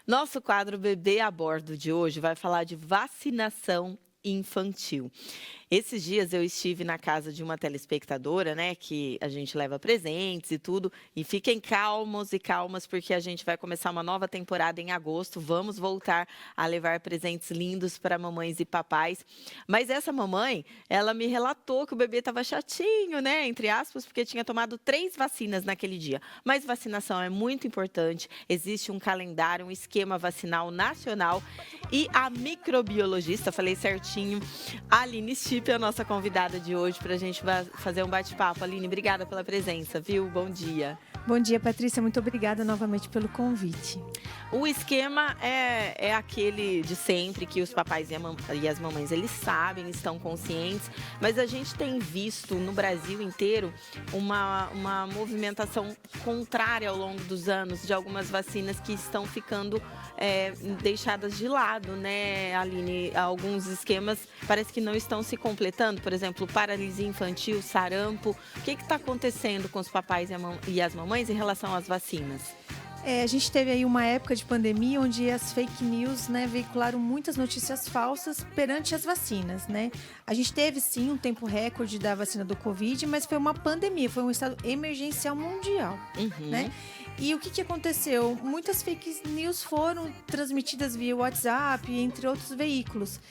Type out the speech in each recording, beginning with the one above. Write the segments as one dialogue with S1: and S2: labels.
S1: Nosso quadro Bebê a Bordo de hoje vai falar de vacinação infantil. Esses dias eu estive na casa de uma telespectadora, né, que a gente leva presentes e tudo, e fiquem calmos e calmas, porque a gente vai começar uma nova temporada em agosto, vamos voltar a levar presentes lindos para mamães e papais. Mas essa mamãe, ela me relatou que o bebê estava chatinho, né, entre aspas, porque tinha tomado 3 vacinas naquele dia. Mas vacinação é muito importante, existe um calendário, um esquema vacinal nacional, e a microbiologista, falei certinho, Aline Stipp, a nossa convidada de hoje, para a gente fazer um bate-papo. Aline, obrigada pela presença, viu? Bom dia.
S2: Bom dia, Patrícia. Muito obrigada novamente pelo convite.
S1: O esquema é aquele de sempre, que os papais e as mamães, eles sabem, estão conscientes, mas a gente tem visto no Brasil inteiro uma movimentação contrária ao longo dos anos de algumas vacinas que estão ficando deixadas de lado, né, Aline? Alguns esquemas parece que não estão se completando, por exemplo, paralisia infantil, sarampo. O que está acontecendo com os papais e as mamães em relação às vacinas?
S2: A gente teve aí uma época de pandemia onde as fake news, né, veicularam muitas notícias falsas perante as vacinas, né? A gente teve, sim, um tempo recorde da vacina do Covid, mas foi uma pandemia, foi um estado emergencial mundial, né? E o que aconteceu? Muitas fake news foram transmitidas via WhatsApp, entre outros veículos.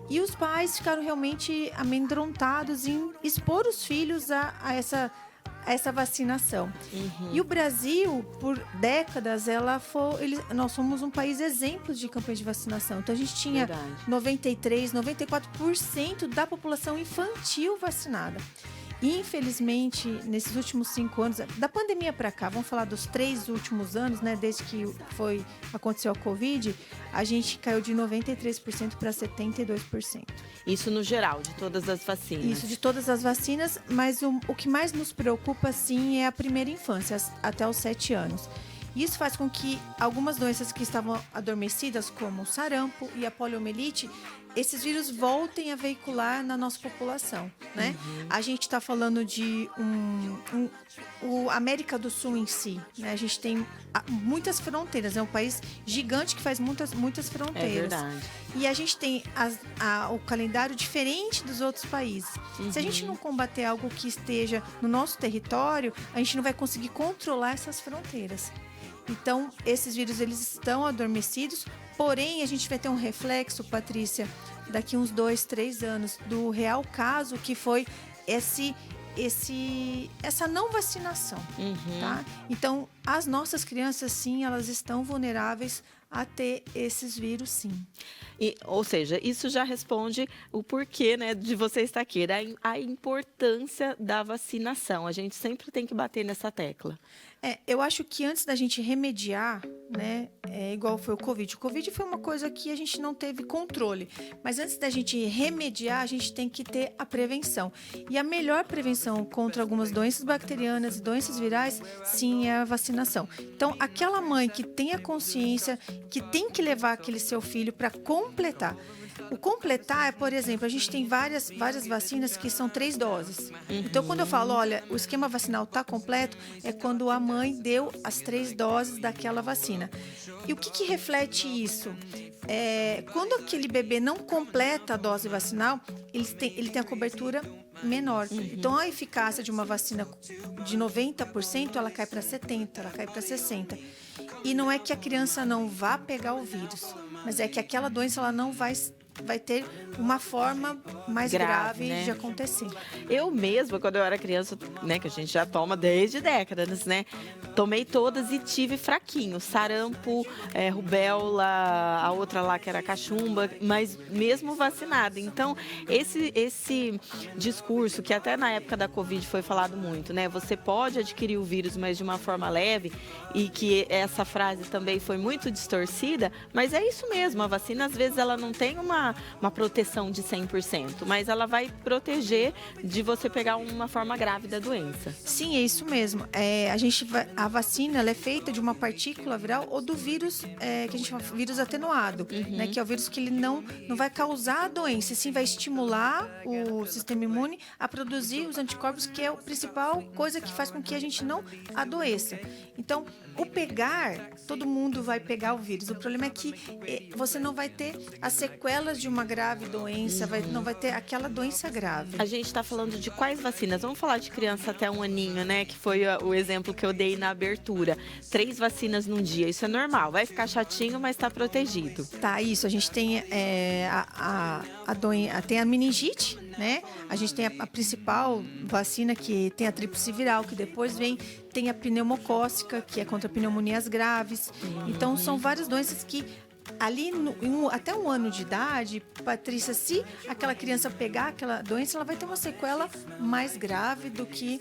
S2: E os pais ficaram realmente amedrontados em expor os filhos a essa vacinação. E o Brasil, por décadas, nós somos um país exemplo de campanha de vacinação. Então, a gente tinha 93%, 94% da população infantil vacinada. E, infelizmente, nesses últimos 5 anos, da pandemia para cá, vamos falar dos 3 últimos anos, né, desde que aconteceu a Covid, a gente caiu de 93% para 72%.
S1: Isso no geral, de todas as vacinas?
S2: Isso, de todas as vacinas, mas o que mais nos preocupa, sim, é a primeira infância, até os 7 anos. Isso faz com que algumas doenças que estavam adormecidas, como o sarampo e a poliomielite, esses vírus voltem a veicular na nossa população, né? A gente está falando de o América do Sul em si, né? A gente tem muitas fronteiras, é um país gigante que faz muitas fronteiras.
S1: É verdade.
S2: E a gente tem o calendário diferente dos outros países. Se a gente não combater algo que esteja no nosso território, a gente não vai conseguir controlar essas fronteiras. Então, esses vírus, eles estão adormecidos, porém, a gente vai ter um reflexo, Patrícia, daqui uns 2, 3 anos, do real caso que foi essa não vacinação, tá? Então, as nossas crianças, sim, elas estão vulneráveis a ter esses vírus, sim.
S1: Ou seja, isso já responde o porquê, né, de você estar aqui, a importância da vacinação. A gente sempre tem que bater nessa tecla.
S2: Eu acho que antes da gente remediar, né, igual foi o Covid. O Covid foi uma coisa que a gente não teve controle. Mas antes da gente remediar, a gente tem que ter a prevenção. E a melhor prevenção contra algumas doenças bacterianas e doenças virais, sim, é a vacinação. Então, aquela mãe que tem a consciência, que tem que levar aquele seu filho para completar. O completar é, por exemplo, a gente tem várias vacinas que são 3 doses. Então, quando eu falo, olha, o esquema vacinal está completo, é quando a mãe deu as 3 doses daquela vacina. E o que reflete isso? Quando aquele bebê não completa a dose vacinal, ele tem a cobertura menor. Então, a eficácia de uma vacina de 90%, ela cai para 70%, ela cai para 60%. E não é que a criança não vá pegar o vírus, mas é que aquela doença ela não vai ter uma forma mais grave, né, de acontecer.
S1: Eu mesma, quando eu era criança, né, que a gente já toma desde décadas, né, tomei todas e tive fraquinho, sarampo, rubéola, a outra lá que era cachumba, mas mesmo vacinada. Então, esse discurso que até na época da Covid foi falado muito, né, você pode adquirir o vírus, mas de uma forma leve, e que essa frase também foi muito distorcida, mas é isso mesmo, a vacina às vezes ela não tem uma uma proteção de 100%, mas ela vai proteger de você pegar uma forma grave da doença.
S2: Sim, é isso mesmo. A vacina ela é feita de uma partícula viral ou do vírus, que a gente chama vírus atenuado, né? Que é o vírus que ele não vai causar a doença, e sim vai estimular o sistema imune a produzir os anticorpos, que é a principal coisa que faz com que a gente não adoeça. Então, o pegar, todo mundo vai pegar o vírus. O problema é que você não vai ter as sequelas de uma grave doença, não vai ter aquela doença grave.
S1: A gente está falando de quais vacinas? Vamos falar de criança até 1 aninho, né? Que foi o exemplo que eu dei na abertura. 3 vacinas num dia, isso é normal. Vai ficar chatinho, mas está protegido.
S2: Tá, isso. A gente tem tem a meningite, né? A gente tem a principal vacina, que tem a tríplice viral, que depois tem a pneumocócica, que é contra pneumonias graves. Então, são várias doenças que ali até 1 ano de idade, Patrícia, se aquela criança pegar aquela doença, ela vai ter uma sequela mais grave do que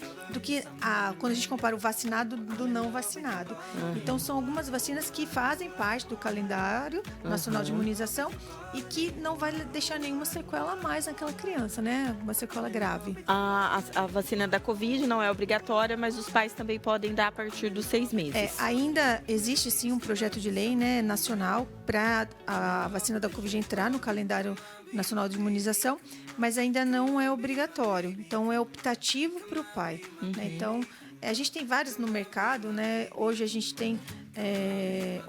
S2: quando a gente compara o vacinado do não vacinado. Então, são algumas vacinas que fazem parte do calendário nacional de imunização e que não vai deixar nenhuma sequela a mais naquela criança, né? Uma sequela grave.
S1: A vacina da Covid não é obrigatória, mas os pais também podem dar a partir dos 6 meses.
S2: Ainda existe, sim, um projeto de lei, né, nacional para a vacina da Covid entrar no calendário nacional de imunização, mas ainda não é obrigatório. Então, é optativo para o pai. Né? Então, a gente tem várias no mercado, né? Hoje a gente tem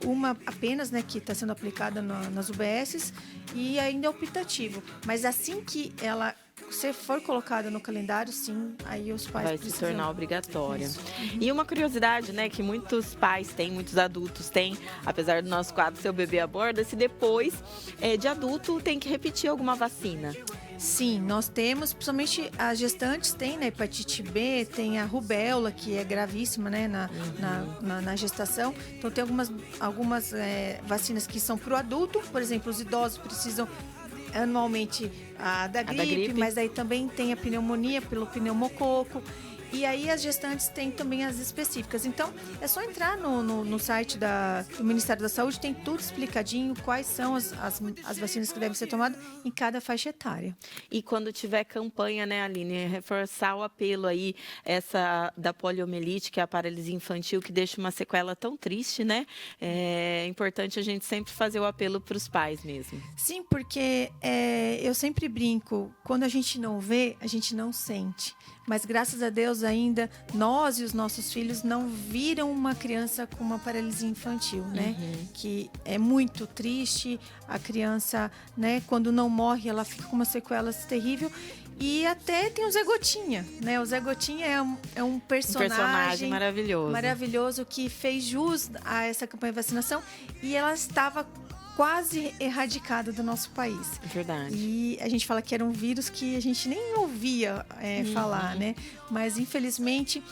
S2: uma apenas, né, que está sendo aplicada nas UBSs e ainda é optativo. Mas assim que ela for colocada no calendário, sim, aí os pais
S1: vai se tornar obrigatória. E uma curiosidade, né, que muitos pais têm, muitos adultos têm, apesar do nosso quadro Seu Bebê a Bordo, se depois de adulto tem que repetir alguma vacina.
S2: Sim, nós temos, principalmente as gestantes têm, né, hepatite B, tem a rubéola, que é gravíssima, né, na gestação. Então, tem algumas vacinas que são para o adulto, por exemplo, os idosos precisam anualmente da gripe, mas aí também tem a pneumonia pelo pneumococo. E aí as gestantes têm também as específicas. Então, é só entrar no site do Ministério da Saúde, tem tudo explicadinho, quais são as vacinas que devem ser tomadas em cada faixa etária.
S1: E quando tiver campanha, né, Aline, reforçar o apelo aí, essa da poliomielite, que é a paralisia infantil, que deixa uma sequela tão triste, né? É importante a gente sempre fazer o apelo para os pais mesmo.
S2: Sim, porque eu sempre brinco, quando a gente não vê, a gente não sente. Mas, graças a Deus, ainda nós e os nossos filhos não viram uma criança com uma paralisia infantil, né? Que é muito triste. A criança, né, quando não morre, ela fica com uma sequela terrível. E até tem o Zé Gotinha, né? O Zé Gotinha é um personagem
S1: maravilhoso.
S2: Maravilhoso que fez jus a essa campanha de vacinação. E ela estava quase erradicada do nosso país.
S1: Verdade.
S2: E a gente fala que era um vírus que a gente nem ouvia falar, né? Mas, infelizmente,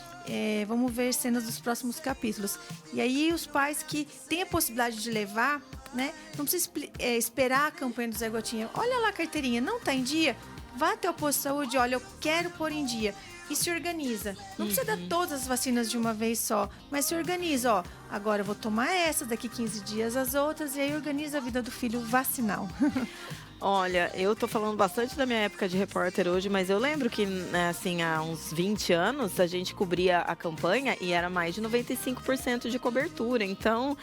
S2: vamos ver cenas dos próximos capítulos. E aí, os pais que têm a possibilidade de levar, né? Não precisa esperar a campanha do Zé Gotinha. Olha lá a carteirinha, não está em dia? Vá até o posto de saúde, olha, eu quero pôr em dia. E se organiza. Não precisa dar todas as vacinas de uma vez só, mas se organiza, ó. Agora eu vou tomar essa, daqui 15 dias as outras, e aí organiza a vida do filho vacinal.
S1: Olha, eu tô falando bastante da minha época de repórter hoje, mas eu lembro que, né, assim, há uns 20 anos, a gente cobria a campanha e era mais de 95% de cobertura. Então,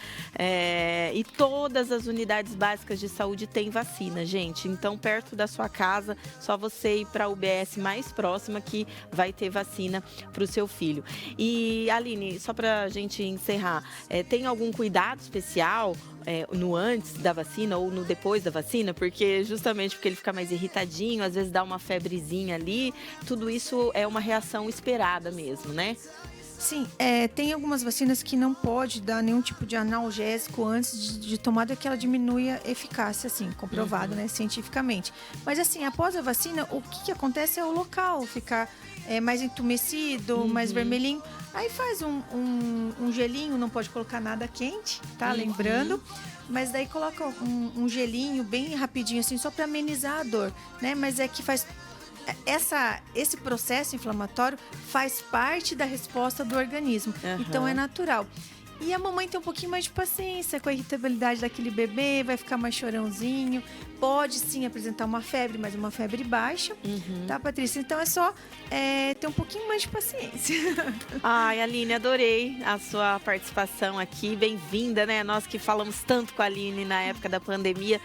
S1: e todas as unidades básicas de saúde têm vacina, gente. Então, perto da sua casa, só você ir para a UBS mais próxima que vai ter vacina para o seu filho. E, Aline, só para a gente encerrar, tem algum cuidado especial no antes da vacina ou no depois da vacina? Justamente porque ele fica mais irritadinho, às vezes dá uma febrezinha ali. Tudo isso é uma reação esperada mesmo, né?
S2: Sim, tem algumas vacinas que não pode dar nenhum tipo de analgésico antes de tomada, que ela diminui a eficácia, assim, comprovado, né, cientificamente. Mas, assim, após a vacina, o que acontece é o local ficar mais entumecido, mais vermelhinho. Aí faz um gelinho, não pode colocar nada quente, tá? Lembrando. Mas daí coloca um gelinho bem rapidinho, assim, só para amenizar a dor, né? Mas que faz... Esse processo inflamatório faz parte da resposta do organismo. Então, é natural. E a mamãe tem um pouquinho mais de paciência com a irritabilidade daquele bebê, vai ficar mais chorãozinho. Pode sim apresentar uma febre, mas uma febre baixa, tá, Patrícia? Então é só ter um pouquinho mais de paciência.
S1: Ai, Aline, adorei a sua participação aqui. Bem-vinda, né? Nós que falamos tanto com a Aline na época da pandemia.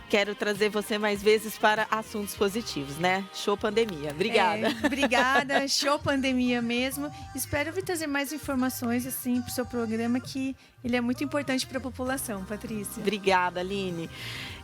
S1: Quero trazer você mais vezes para assuntos positivos, né? Show pandemia. Obrigada.
S2: Obrigada, show pandemia mesmo. Espero vir trazer mais informações assim para o seu programa, que ele é muito importante para a população, Patrícia.
S1: Obrigada, Aline.